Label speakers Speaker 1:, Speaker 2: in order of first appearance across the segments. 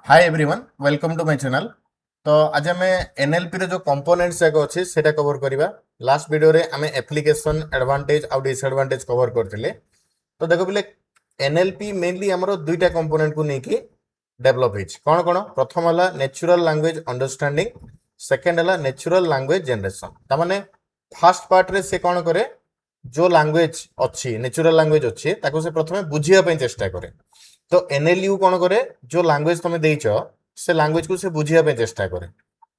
Speaker 1: Hi everyone welcome to my channel. तो आज आम एनएलपी रे जो कंपोनेंट्स जाक अच्छे सेटा कवर करवा। लास्ट वीडियो रे आम एप्लिकेशन एडवांटेज आउ डिसएडवांटेज कवर करथिले। तो देखो बिले एनएलपी मेनली हमरो दुईटा कंपोनेंट को नेकी डेवलप हिच कोन कोन प्रथम हला नेचुरल लैंग्वेज अंडरस्टैंडिंग, सेकंड हला नेचुरल लैंग्वेज जनरेशन। ता माने फर्स्ट पार्ट रे से कोन करे जो लैंग्वेज अच्छी नेचुरल लैंग्वेज अच्छी ताको से प्रथमे बुझिया पई चेष्टा करे। तो एनएलयू कौन करे जो लैंग्वेज तुम देच से लैंग्वेज को से बुझिया पे चेष्टा करे।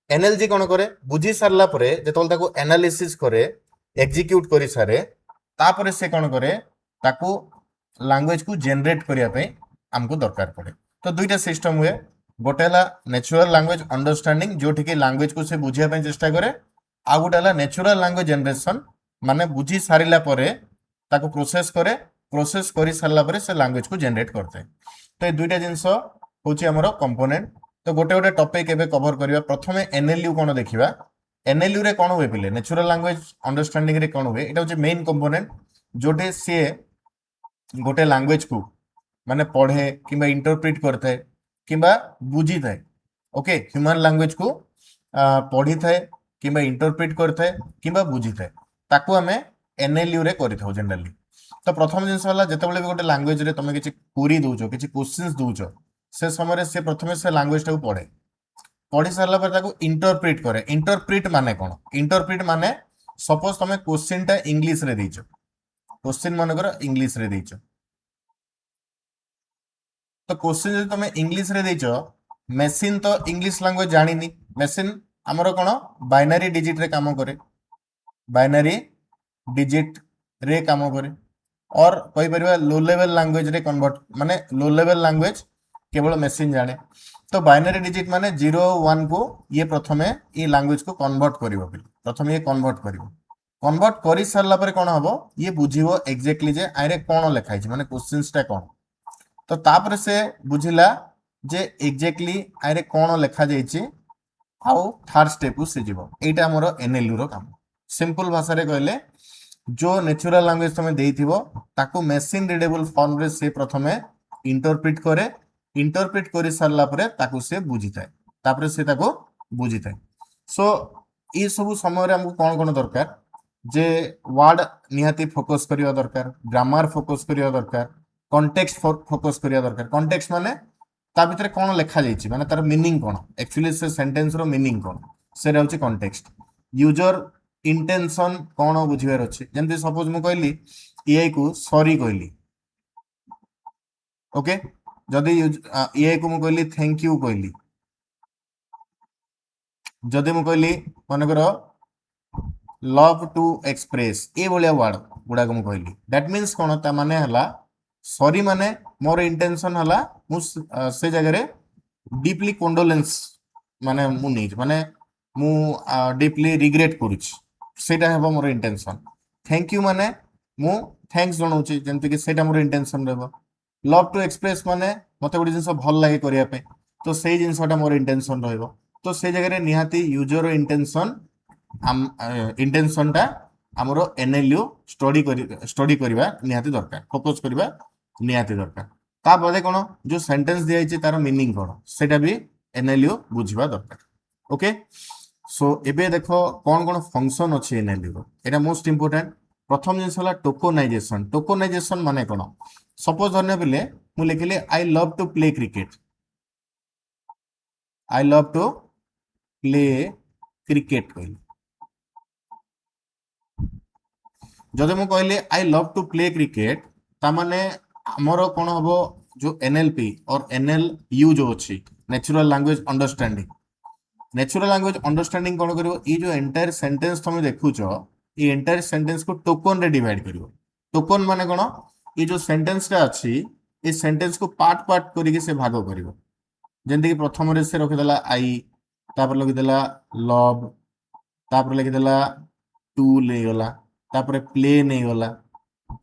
Speaker 1: एनएलजी कौन करे बुझी सारला परे जेतोल ताको एनालिसिस करे एग्जीक्यूट करि सारे तापरे से कौन करे ताको लैंग्वेज को जनरेट करिया पे हमको दरकार पड़े। तो दुईटा सिस्टम हुए, गोटे हला नेचुरल लैंग्वेज अंडरस्टैंडिंग जोठी के लैंग्वेज को से बुझिया पे चेष्टा करे, आ गोटे हला नेचुरल लैंग्वेज जनरेशन माने बुझी सारिला परे ताको प्रोसेस करी सारला परे से लैंग्वेज को जनरेट करते। तो ये दुईटा जिनस होची हमर कंपोनेंट। तो गोटे गोटे टॉपिक एबे कवर करिवा। प्रथमे एनएलयू कोन देखिबा। एनएलयू रे कोन हुए पिले नेचुरल लैंग्वेज अंडरस्टैंडिंग रे कोन हुए एटा होची मेन कंपोनेंट जोटे से गोटे लैंग्वेज को माने पढ़े किंबा इंटरप्रेट करथे किंबा बुझी थाए। ओके ह्यूमन लैंग्वेज को पढ़ी थाए किंबा इंटरप्रेट करथे किंबा बुझी थाए ताको हमें एनएलयू रे करिथौ जनरली। तो प्रथम जिनस होला जेतेबेले भी गोटे लैंग्वेज रे तमे किछि क्वेरी दोछो किछि क्वेश्चंस दोछो से समय से प्रथमे से लैंग्वेज टाको पढ़ी सारला पर ताको इंटरप्रेट करे। इंटरप्रेट माने कोन इंटरप्रेट माने सपोज तमे क्वेश्चन टा इंग्लिश रे देइछो, क्वेश्चन माने करो इंग्लिश रे देइछो। तो क्वेश्चन जे तमे इंग्लिश रे देइछो मशीन तो इंग्लिश लैंग्वेज जानिनी। मशीन हमरो कोन बाइनरी डिजिट रे काम करे, बाइनरी डिजिट रे काम करे और कही परिबा लो लेवल लैंग्वेज रे कन्वर्ट माने लो लेवल लैंग्वेज केवल मशीन जाने। तो बाइनरी डिजिट माने 0 1 को ये प्रथमे ये लैंग्वेज को कन्वर्ट करिवो। प्रथमे ये कन्वर्ट करिवो, कन्वर्ट करि सारला पर कोन हबो ये बुझिवो एग्जैक्टली जे आरे कोन लिखाइ छै माने क्वेश्चंस टा कोन। तो तापर से बुझिला जे एग्जैक्टली आरे कोन लिखा जाय छै आउ थर्ड स्टेप को से जीवो। एटा हमरो एनएलयू रो काम। सिंपल भाषा रे कहले जो नेचुरल लैंग्वेज तुम देइथिबो ताको मशीन रीडेबल फॉर्म रे से प्रथमे इंटरप्रेट करे, इंटरप्रेट करि सारला परे ताको से बुझिताय तापर से ताको बुझिताय। सो ई सब समय रे हमको कोन कोन दरकार जे वर्ड निहाती फोकस करिया दरकार, ग्रामर फोकस करिया दरकार, कॉन्टेक्स्ट फोकस करिया दरकार। कॉन्टेक्स्ट माने ता भीतर कोन लिखा जाय छी माने तार मीनिंग कोन एक्चुअली से सेंटेंस रो मीनिंग कोन से रहउची कॉन्टेक्स्ट। यूजर इंटेंशन कौन बुझिबार अछि जंती सपोज मु कहली एआई को सॉरी कहली। ओके जदी एआई को मु कहली थैंक यू कहली, जदी मु कहली माने करो लव टू एक्सप्रेस ए बोलिया वर्ड गुडा को मु कहली दैट मींस कोन ता माने हला सॉरी माने मोर इंटेंशन हला मु से जगह रे डीपली कंडोलेंस माने मु नै माने मु डीपली रिग्रेट करूची सेटा हेबो मोर इंटेंशन। थैंक यू माने मु थैंक्स जणाउची जेंति कि सेटा मोर इंटेंशन रहबो। लव टू एक्सप्रेस माने मते गोटे जिंस भल लागे करिया पे तो सेही जिंसटा मोर इंटेंशन रहबो। तो से जगह रे निहाती यूजर इंटेंशन इंटेंशनटा हमरो एनएलयू स्टडी करबा निहाती दरकार, फोकस करबा निहाती दरकार। ता बदे कोन जो सेंटेंस दिया छै तार मीनिंग कोन सेटा भी एनएलयू बुझिबा दरकार। ओके सो एबे देखो कौन कौन फंक्शन अच्छे एनएलयू रो एटा मोस्ट इंपोर्टेंट। प्रथम जिनस होला टोकनाइजेशन। टोकनाइजेशन माने कोन सपोज धरने बिले मु लिखिले I love to play cricket, I love to play cricket कहली। जदि मु कहले I love to play cricket ता माने हमरो कोन हबो जो एनएलपी और एनएलयू जो अछि natural language understanding. Natural language understanding कोन करिवो ई जो एंटायर सेंटेंस तुम देखुचो ई एंटायर सेंटेंस को टोकन रे डिवाइड करिवो। टोकन माने कोन ई जो सेंटेंस रा अछि ई सेंटेंस को पार्ट पार्ट करि के से भाग करिवो। जेंति कि प्रथम रे से रखि देला आई, तापर लखि देला लव, तापर लखि देला टू ले गला, तापर प्ले नै गला,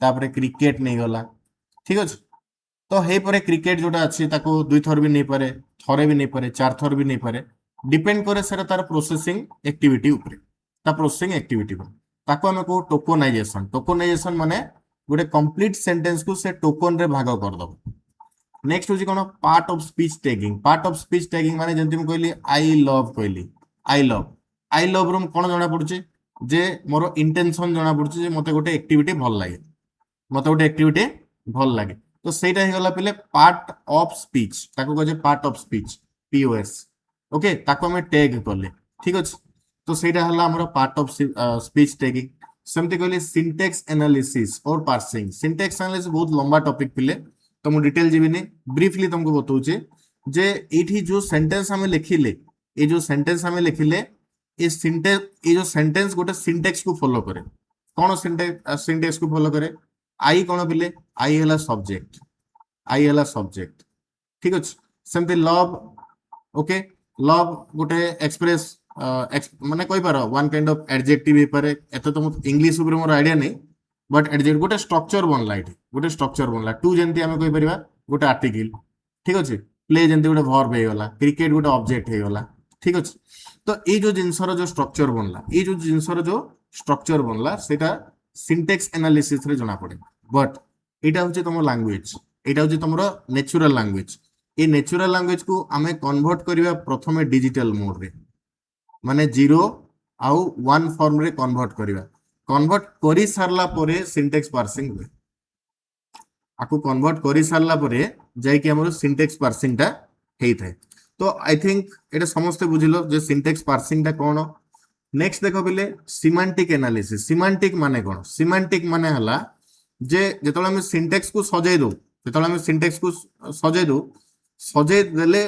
Speaker 1: तापर क्रिकेट नै गला। ठीक अछि। तो हे परे क्रिकेट जोटा अछि ताको दुई थर भी नै पारे, थरे भी नै पारे, चार थर भी नै पारे, डिपेंड करे सेरा तार प्रोसेसिंग एक्टिविटी ऊपर ता प्रोसेसिंग एक्टिविटी पर ताको हमें को टोकनाइजेशन। टोकनाइजेशन माने गोटे कंप्लीट सेंटेंस को से टोकन रे भाग कर दबो। नेक्स्ट हूँ कौन पार्ट ऑफ स्पीच टैगिंग माने जंती मैं कहली आई लव रू कौन जना पड़ुचे जे मोर इंटेंशन जना पड़ुचे जे मते गोटे एक्टिविटी भल लगे तो सेटा हे गला पले पार्ट ऑफ स्पीच ताको कहे part of speech POS okay ताको हमें टैग कले ठीक अछि तो सेटा हला हमर पार्ट ऑफ स्पीच टैगिंग सेमते कहले सिंटेक्स एनालिसिस और पार्सिंग सिंटेक्स एनालिसिस बहुत लंबा टॉपिक पिले तो मु डिटेल जीविनी ब्रीफली तुमको बताऊचे जे एठी जो सेंटेंस हमें लिखिले ये जो सेंटेंस गोटे सिंटेक्स को फॉलो करे कौन सिंटेक्स को फॉलो करे आई कौन पिले आई हला सब्जेक्ट ठीक अछि सेमते लव ओके लव गोटे एक्सप्रेस माने कोइ पारो वन काइंड ऑफ एडजेक्टिव हे पारे एतो तो इंग्लिश ऊपर मोर आईडिया नहीं बट एडजेक्टिव गोटे स्ट्रक्चर बनला टू जेंती हमें कोइ परिबा गोटे आर्टिकल ठीक अछि प्ले जेंती गोटे वर्ब हे गला क्रिकेट गोटे ऑब्जेक्ट हे गला ठीक अछि तो ये जो जिनसर जो स्ट्रक्चर बनला सेटा सिंटेक्स एनालिसिस रे जना पड़े बट एटा होचे तुम लैंग्वेज एटा होचे तुमरो नेचुरल लैंग्वेज ये नेचुरल लैंग्वेज को आमे कन्वर्ट करिवा प्रथमे डिजिटल मोड रे माने 0 आउ 1 फॉर्म रे कन्वर्ट करि सारला परे सिंटेक्स पार्सिंग हुए आकु कन्वर्ट करि सारला परे जाय कि हमरो सिंटेक्स पार्सिंग टा हेई थाए तो आई थिंक एटा समस्त बुझिलो जे सिंटेक्स पार्सिंग टा कोन नेक्स्ट देखो बिले सिमेंटिक एनालिसिस सिमेंटिक माने कोन सिमेंटिक माने हला जे जेतोला हम सिंटेक्स को सजाई देले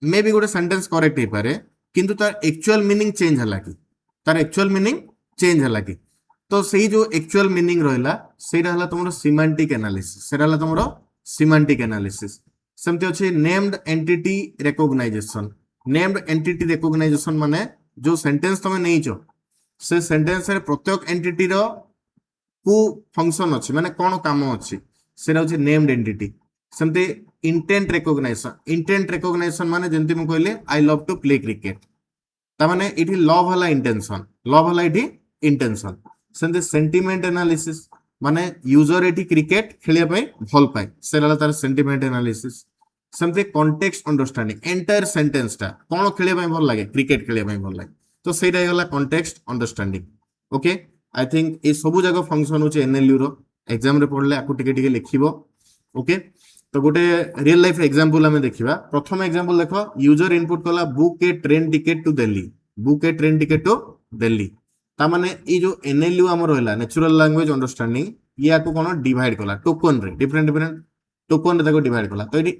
Speaker 1: मे बी गोटे सेंटेंस करेक्ट हे पारे किंतु तार एक्चुअल मीनिंग चेंज हला कि तो सेही जो एक्चुअल मीनिंग रहला सेटा हला तुमरो सिमेंटिक एनालिसिस सेमते अछि नेम्ड एंटिटी रिकॉग्नाइजेशन माने जो सेंटेंस तमे नैचो से सेंटेंस रे प्रत्येक एंटिटी रो को फंक्शन अछि माने कोन काम अछि सेरा अछि नेम्ड एंटिटी सेमते इंटेंट रिकॉग्नाइजेशन माने जेंति म कहले I love to play cricket ता माने इठी लव हला इठी इंटेंशन सेमते सेंटिमेंट एनालिसिस माने यूजर एठी क्रिकेट खेलिया पय भल पाए सेरा तार सेंटिमेंट एनालिसिस सेमते कॉन्टेक्स्ट अंडरस्टैंडिंग एंटायर सेंटेंस टा कोन खेलिया पय भल लागे क्रिकेट खेलिया पय भल लागे तो सेटा हेला context understanding okay I think ए सब जगह फंक्शन होचे एनएलयू रो एग्जाम रे पढले आकु टिके लिखिबो ओके तो गोटे रियल लाइफ एग्जांपल हमें देखिबा प्रथम एग्जांपल देखो यूजर इनपुट कला book a train ticket to Delhi ता माने ई जो एनएलयू हमर रहला नेचुरल लैंग्वेज अंडरस्टैंडिंग या को कोन डिवाइड कला टोकन रे डिफरेंट टोकन रे ताको डिवाइड कला तो इटी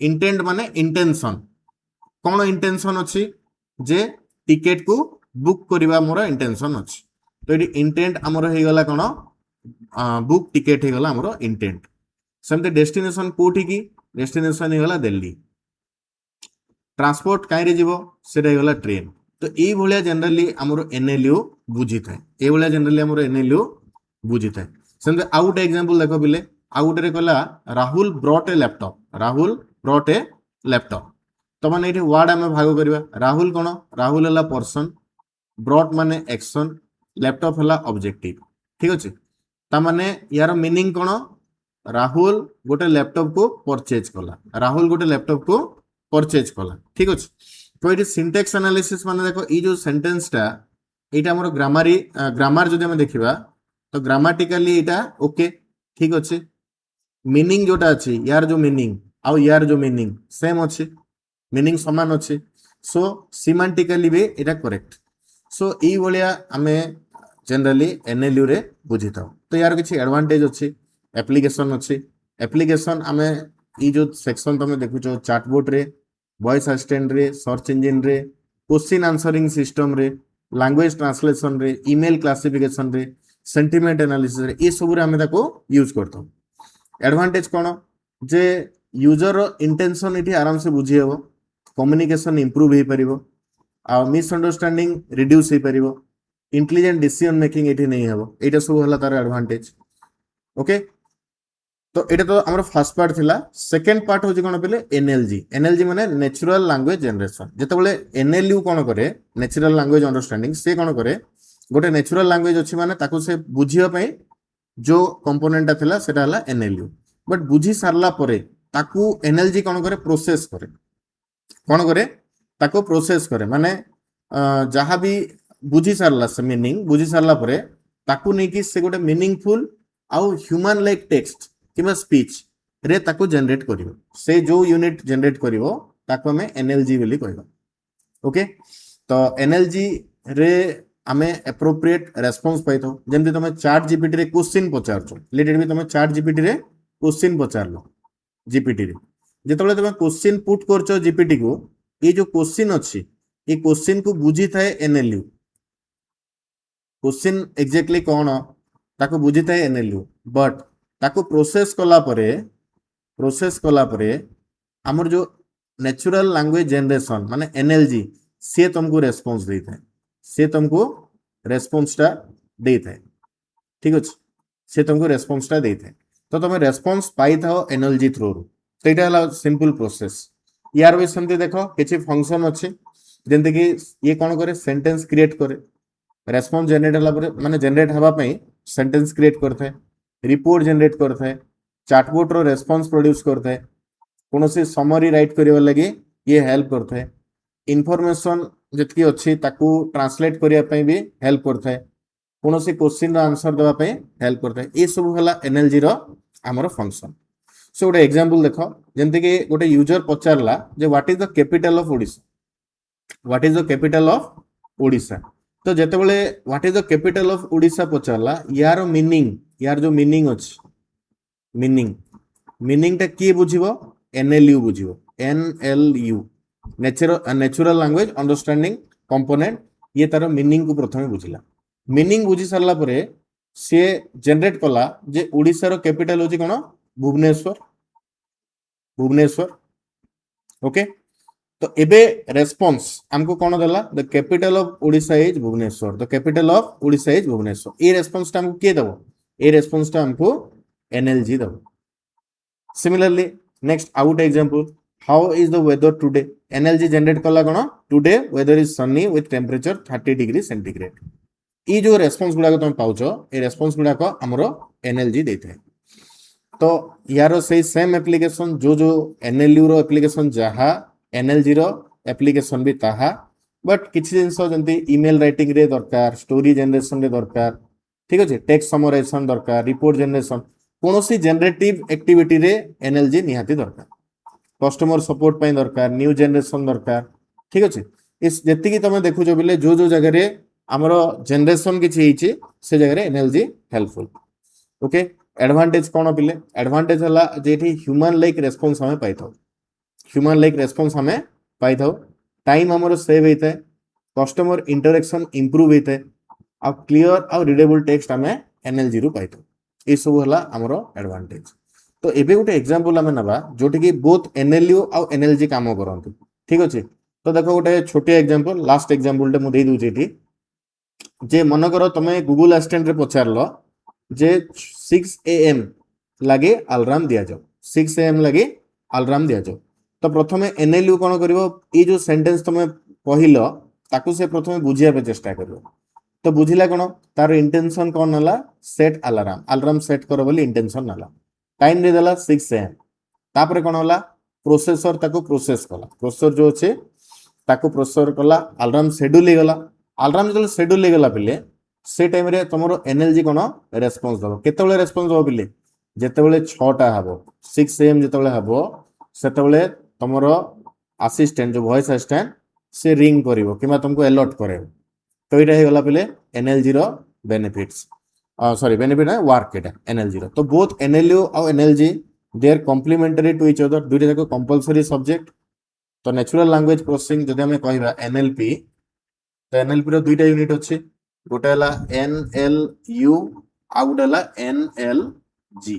Speaker 1: इंटेंट माने इंटेंशन कोन इंटेंशन अछि जे टिकट को बुक करबा मोर इंटेंशन अछि तो इटी इंटेंट हमर हे गला कोन बुक टिकट हे गला हमर इंटेंट सेमते डेस्टिनेशन कोठी की डेस्टिनेशन हे गला दिल्ली ट्रांसपोर्ट काई रे जीवो सेटा हे गला ट्रेन तो ए भलिया जनरली हमर एनएलयू बुझी थाए सेमते आउट एग्जांपल देखो बिले आउट रे कला राहुल ब्रॉट ए लैपटॉप तो माने एठी वर्ड हमें भाग करबा राहुल कोन राहुल हला पर्सन ब्रॉट माने एक्शन लैपटॉप हला ऑब्जेक्टिव ठीक अछि ता माने यार मीनिंग कोन राहुल गोटे लैपटॉप को परचेज कला ठीक अछि तो ये सिंटेक्स एनालिसिस माने देखो ई जो सेंटेंस टा एटा हमर ग्रामर जदि हम देखिबा तो ग्रामेटिकली एटा ओके ठीक अछि मीनिंग जोटा अछि यार जो मीनिंग सेम अछि मीनिंग समान अछि सो सिमेंटिकली भी एटा करेक्ट सो ई भलिया हमें जनरली एनएलयू रे बुझिताउ तो यार किछि एडवांटेज अछि एप्लीकेशन हमें ई जो सेक्शन तमे देखुचो चैटबॉट रे वॉइस असिस्टेंट रे सर्च इंजन रे क्वेश्चन आंसरिंग सिस्टम रे लैंग्वेज ट्रांसलेशन रे ईमेल क्लासिफिकेशन रे सेंटिमेंट एनालिसिस रे ए सब रे हमें ताको यूज करतो एडवांटेज कोन जे यूजर इंटेंशन इठी आराम से बुझी हेबो कम्युनिकेशन इंप्रूव हे परिबो आ मिसअंडरस्टैंडिंग रिड्यूस हे परिबो इंटेलिजेंट डिसीजन मेकिंग इठी नहीं हेबो एटा सब हला तार एडवांटेज ओके तो एटा तो हमर फर्स्ट पार्ट थिला सेकंड पार्ट होची कोन पले एनएलजी माने नेचुरल लैंग्वेज जनरेशन जेते बेले एनएलयू कोन करे नेचुरल लैंग्वेज अंडरस्टैंडिंग से कोन करे गोटे नेचुरल लैंग्वेज अछि माने ताको से बुझिया पई जो कंपोनेंट ता थिला सेटा हला एनएलयू बट बुझी सारला परे ताकू एनएलजी कौन करे प्रोसेस करे कौन करे ताको प्रोसेस करे माने जहाँ भी बुझी सारला से मीनिंग बुझी सारला परे ताकू नहीं कि से गोटे मीनिंगफुल आउ ह्यूमन लाइक टेक्स्ट किबा स्पीच रे ताकू जनरेट करिवो से जो यूनिट जनरेट करिवो ताको हमें एनएलजी बोली कहबा ओके तो एनएलजी रे आमे एप्रोप्रिएट रेस्पॉन्स पाइथो जेमति तमे चैट जीपीटी रे क्वेश्चन पचारछो लेटेड भी तमे चैट जीपीटी रे क्वेश्चन पचारलो जीपीटी रे जेतबेले तमे क्वेश्चन पुट करछो जीपीटी को ये जो क्वेश्चन अच्छी ये क्वेश्चन को बुझी थाए एनएलयू क्वेश्चन एग्जैक्टली कौन ताको बुझी थाए एनएलयू बट ताको प्रोसेस कला परे हमर जो नेचुरल लैंग्वेज जनरेशन माने एनएलजी से तुमको रेस्पॉन्स दे थाए से तुमको रेस्पॉन्सटा दे थाए ठीक अछि से तुमको रेस्पॉन्सटा दे थाए तो तुम रेस्पॉन्स पाई थाओ एनएलजी थ्रू तो एटा हला सिंपल प्रोसेस यार भी सेमती देखो किसी फंक्शन अच्छे जमती कि ये कौन करे सेंटेंस क्रिएट करे रेस्पॉन्स जनरेट हला परे माने जनरेट हवा पई सेंटेंस क्रिएट करथे रिपोर्ट जनरेट करथे चैटबॉट रो रेस्पॉन्स प्रोड्यूस करथे कोनोसी समरी राइट करिवा लागि ये हेल्प करथे इंफॉर्मेशन जतकी अच्छी ताकू ट्रांसलेट करिया पई भी हेल्प करथे कोनोसी क्वेश्चन रो आंसर देवा पई हेल्प करथे ए सब हला एनएलजी रो हमर फंक्शन सो गोटे एग्जांपल देखो जमती कि गोटे यूजर पचारला जे what is the capital of Odisha what is the capital of Odisha तो जेतेबेले what is the capital of Odisha पचारला यार मीनिंग यार जो मीनिंग अछि मीनिंग टा की बुझिबो एनएलयू बुझिबो NLU natural language understanding component ये तार मीनिंग को प्रथमे बुझिला मीनिंग बुझी सारला परे से जनरेट कला जे ओडिशा रो कैपिटल होची कोन भुवनेश्वर ओके तो एबे रेस्पॉन्स हमको कौन देला the capital of Odisha is Bhubaneswar the capital of Odisha is Bhubaneswar ये रेस्पॉन्स टा हमको के देबो ये रेस्पॉन्स टा हमको एनएलजी देबो similarly next out example how is the weather today NLG generate कला कोन today weather is sunny with temperature 30 degree centigrade ये जो रेस्पॉन्स गुडा तुम पाउछो ये रेस्पॉन्स गुडा को हमरो एनएलजी देते हैं तो यार से सेम एप्लिकेशन जो एनएलयू रो एप्लिकेशन जहा एनएलजी रो एप्लिकेशन भी ताहा बट किछि जिंस जंती ईमेल राइटिंग रे दरकार स्टोरी जनरेशन रे दरकार ठीक अछि टेक्स्ट समराइजेशन दरकार रिपोर्ट जनरेशन कोनोसी जनरेटिव एक्टिविटी रे एनएलजी निहाती दरकार कस्टमर सपोर्ट पई दरकार न्यू जनरेशन दरकार ठीक अछि इस जति की तमे देखु जो बिले जो जगह रे हमरो जनरेशन किछि हिची से जगह रे एनएलजी हेल्पफुल ओके एडवांटेज कौन पिले एडवांटेज हला जेठी ह्यूमन लाइक रेस्पॉन्स हमें पाई थाओ ह्यूमन लाइक रेस्पॉन्स हमें पाई थाओ टाइम हमरो सेव होता है कस्टमर इंटरेक्शन इंप्रूव होता है आ क्लियर आ रीडेबल टेक्स्ट हमें एनएलजी रु पाई थाओ ए सब हला हमरो एडवांटेज तो एबे गोटे एग्जांपल हमें नबा जोठी कि बोथ एनएलयू आ एनएलजी काम करंतु ठीक अछि तो देखो गोटे छोटे एग्जांपल लास्ट एग्जांपल टे मु देई दूची एठी जे मन करो तमे गूगल असिस्टेंट रे पचारलो जे 6 AM लगे अलार्म दिया जाओ 6 AM लगे अलार्म दिया जाओ तो प्रथमे एनएलयू कौन करिवो ई जो सेंटेंस तमे कहिलो ताकू से प्रथमे बुझिया पे चेष्टा करिवो तो बुझिला कोन तार इंटेंशन कोन हला सेट अलार्म सेट करो बोली इंटेंशन हला टाइम दे देला 6 AM तापरे कोन हला प्रोसेसर ताकू प्रोसेस कला प्रोसेसर जो छे ताकू प्रोसेसर कला अलार्म शेड्यूल हे गला अलार्म जो शेड्यूल हे गला पिले से टाइम रे तमरो एनएलजी कोन रेस्पॉन्स दबो केतेबेले रेस्पॉन्स दबो पिले जेतेबेले 6टा हबो 6 AM जेतेबेले हबो सेतेबेले तमरो असिस्टेंट जो वॉइस असिस्टेंट से रिंग करिवो किमा तुमको अलर्ट करेबो तो एटा हे गला पिले एनएलजी रो बेनिफिट्स सॉरी बेनिफिट है वर्क एटा एनएलजी रो तो बोथ एनएलयू और NLG they are complementary to each other दुइटा जाको कंपलसरी सब्जेक्ट तो नेचुरल लैंग्वेज प्रोसेसिंग जदि हमें कहबा एनएलपी तो एनएलपी रो दुइटा यूनिट अछि गोटे हला एनएलयू आ गोटे हला एनएलजी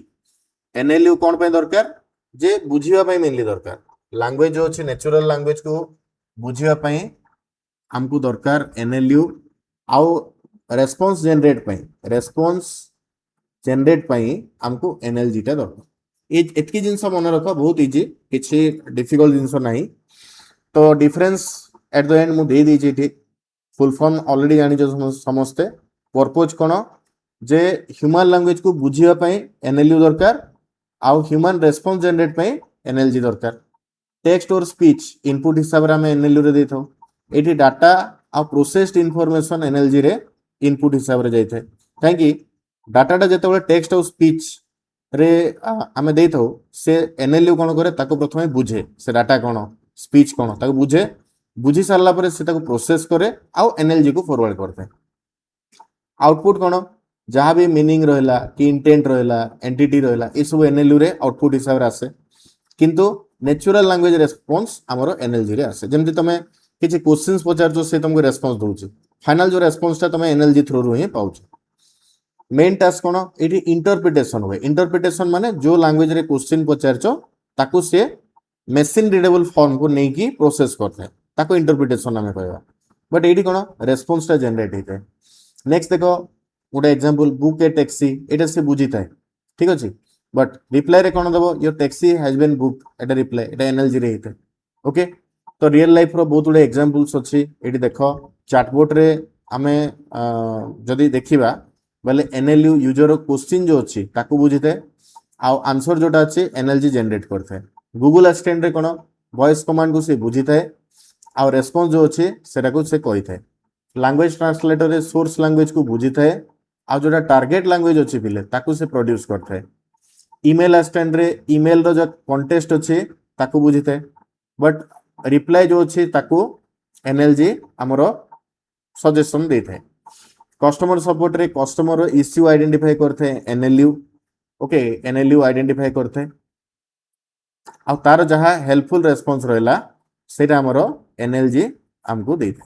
Speaker 1: एनएलयू कोन पे दरकार जे बुझिबा पई मेनली दरकार लैंग्वेज जो अछि नेचुरल लैंग्वेज को बुझिबा पई हमको दरकार एनएलयू आउ रेस्पॉन्स जनरेट पई हमको एनएलजी टा दरकार एतकी जिंस मन रख बहुत इजी किछि डिफिकल्ट जिंस नाही तो डिफरेंस एट द एंड मु दे दी छी फुल फॉर्म ऑलरेडी जानी जो समस्ते पर्पज कोन जे ह्यूमन लैंग्वेज को बुझिबा पई एनएलयू दरकार आउ ह्यूमन रेस्पॉन्स जनरेट पई एनएलजी दरकार टेक्स्ट और स्पीच इनपुट हिसाब रे आमे एनएलयू रे देथौ एठी डाटा आ प्रोसेस्ड इनफॉरमेशन एनएलजी रे इनपुट हिसाब रे जाइथे काहे कि डाटाटा जेतेबेले टेक्स्ट और स्पीच रे आमे देथौ से एनएलयू कोन करे ताको प्रथमे बुझे से डाटा कोन स्पीच कोन ताको बुझे बुझी सारला परे से ताको प्रोसेस करे आ एनएलजी को फॉरवर्ड करथे आउटपुट कोन जहाँ भी मीनिंग रहिला कि इंटेंट रहिला एंटिटी रहिला ए सब एनएलयू रे आउटपुट हिसाब रे आसे किंतु नेचुरल लैंग्वेज रेस्पॉन्स हमरो एनएलजी रे आसे जेमति तमे किछि क्वेश्चंस पचारछो से तुमको रेस्पॉन्स दोउछि फाइनल जो रेस्पॉन्स ता तमे एनएलजी थ्रू रु ही पाउछ मेन टास्क कोन एठी इंटरप्रिटेशन होय इंटरप्रिटेशन माने जो लैंग्वेज रे क्वेश्चन पचारछो ताकू से मशीन रीडेबल फॉर्म को नै की प्रोसेस करथे ताको इंटरप्रिटेशन हमें कहबा बट एठी कोन रेस्पॉन्स ता जनरेट हेते नेक्स्ट देखो गोटे एग्जांपल बुक ए टैक्सी एटा से बुझीता है ठीक अछि बट रिप्लाई रे कोन देबो your taxi has been booked एटा रिप्लाई एटा एनएलजी रे हेते ओके तो रियल लाइफ रो बहुत गुडे एग्जांपल्स अछि एटी देखो चैटबॉट रे हमें जदी देखिबा बले एनएलयू यूजर क्वेश्चन जो अछि ताको बुझीते आ आंसर जोटा अछि एनएलजी जनरेट करथे गूगल असिस्टेंट रे कोन वॉइस कमांड को से बुझीते आ रेस्पॉन्स जो अछि सेटा को से कहिथे लैंग्वेज ट्रांसलेटर रे सोर्स लैंग्वेज को बुझीथे आ जोटा टारगेट लैंग्वेज अछि पिले ताकू से प्रोड्यूस करथे ईमेल असिस्टेंट रे ईमेल रो जो कंटेस्ट अछि ताकू बुझीथे बट रिप्लाई जो अछि ताकू एनएलजी हमरो सजेशन देथे कस्टमर सपोर्ट रे कस्टमर इश्यू आइडेंटिफाई करथे एनएलयू ओके एनएलयू आइडेंटिफाई करथे आ तार जहा हेल्पफुल रेस्पॉन्स रहला सेटा हमरो एनएलजी हमको देथे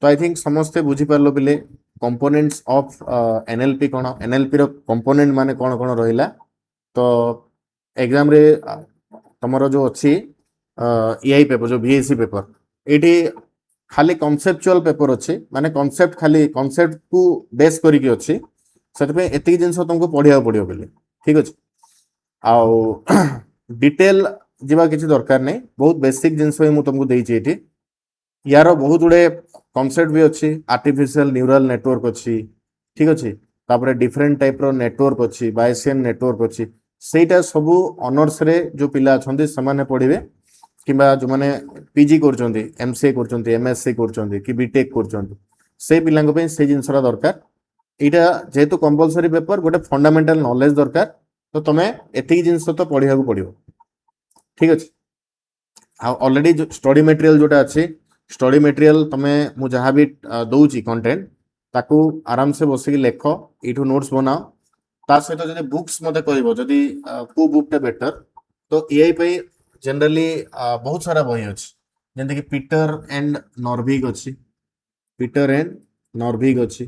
Speaker 1: तो आई थिंक समस्ते बुझी पारलो पिले कंपोनेंट्स ऑफ एनएलपी कोन एनएलपी रो कंपोनेंट माने कोन कोन रहिला तो एग्जाम रे तमरो जो अछि एआई पेपर जो बीएससी पेपर एठी खाली कॉन्सेप्चुअल पेपर अछि माने कॉन्सेप्ट खाली कॉन्सेप्ट को बेस करी के अछि सेते पे एति जिंस तुमको पढिया पडियो बेले ठीक अछि आ डिटेल जिबा किछि दरकार नै बहुत बेसिक जिंस मु तुमको देई छी एठी यार बहुत गुडे कॉन्सेप्ट भी अच्छी आर्टिफिशियल न्यूरल नेटवर्क अच्छी ठीक अच्छे तापर डिफरेंट टाइप रो नेटवर्क अच्छी बायसियन नेटवर्क अच्छी सेटा सबू ऑनर्स रे जो पिला अछंती समाने पढिबे किबा जो माने पीजी करचंती एमसीए करचंती एमएससी करचंती कि बीटेक करचंती से पिलांग पे से जिंसरा दरकार एटा जेहेतु कंपलसरी पेपर गोटे फंडामेंटल नॉलेज दरकार तो तमे एति जिंस तो पढिया को पडियो ठीक अछि आ ऑलरेडी जो स्टडी मटेरियल जोटा अछि स्टडी मटेरियल तमे मु जहाँ भी दौची कंटेंट ताकू आराम से बसिक लेख इठू नोट्स बनाओ ता सहित जदि बुक्स मते कहबो जदि को बुक टा बेटर तो एआई पे जनरली बहुत सारा बही अछि जेंति कि पीटर एंड नॉर्विग अछि पीटर एंड नॉर्विग अछि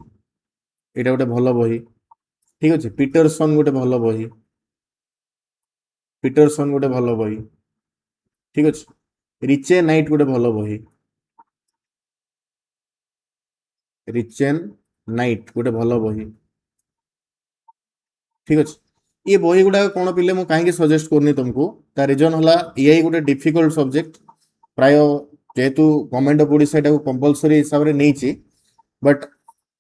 Speaker 1: एटा गोटे भलो बही ठीक अछि पीटरसन गोटे भलो बही पीटरसन गोटे भलो बही ठीक अछि रिचे नाइट गोटे भलो बही रिचेन नाइट गोटे भलो बही ठीक अछि ये बही गुडा कोन पिले मु काहे सजेस्ट करनी तुमको ता रीजन होला एआई गोटे डिफिकल्ट सब्जेक्ट प्राय जेतु गवर्नमेंट ऑफ ओडिशा को कंपलसरी हिसाब रे नैची बट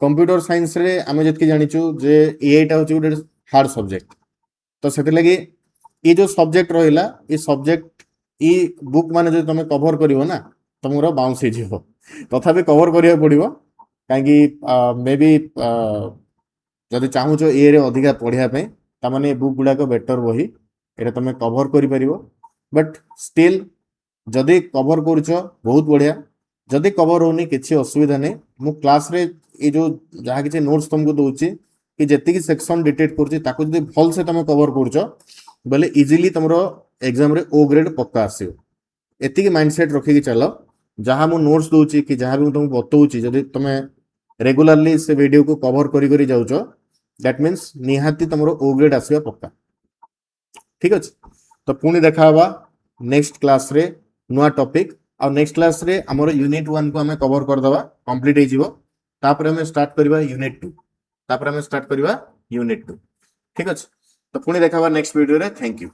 Speaker 1: कंप्यूटर साइंस रे आमे जतकी जानिचु जे एआई टा होची गोटे हार्ड सब्जेक्ट तो सेते लगी ये जो सब्जेक्ट रहिला ये सब्जेक्ट ई बुक माने जो तमे कवर करिवो ना तमरो बाउंस हे जिवो तथापि कवर करिया पड़िवो काहेकि मे बी जदि चाहूच ए रे अधिका पढ़िया पे तामाने बुक गुडा को बेटर बही एटा तमे कवर करि परिवो बट स्टिल जदि कवर करूछ बहुत बढ़िया जदि कवर होनी किछि असुविधा नै मु क्लास रे ए जो जहा किछि नोट्स तुमको दोउची कि जेति कि सेक्शन डिटेक्ट करूची ताको जदि फल से तमे कवर करूछ बले इजीली तमरो एग्जाम रे ओ ग्रेड पक्का आसीओ एति कि माइंडसेट रखि कि चलो जहा मु नोट्स दोउची कि जहा भी तुमको बतौची जदि तमे रेगुलरली से वीडियो को कवर करी करी जाउचो दैट मींस निहाती तमरो ओ ग्रेड आसीबा पक्का ठीक अछि तो पुनी देखाबा नेक्स्ट क्लास रे नुआ टॉपिक और नेक्स्ट क्लास रे हमर यूनिट 1 को हमें कवर कर दबा कंप्लीट हे जिवो तापर हमें स्टार्ट करबा यूनिट 2 तापर हमें स्टार्ट करबा यूनिट 2 ठीक अछि तो पुनी देखाबा नेक्स्ट वीडियो रे थैंक यू।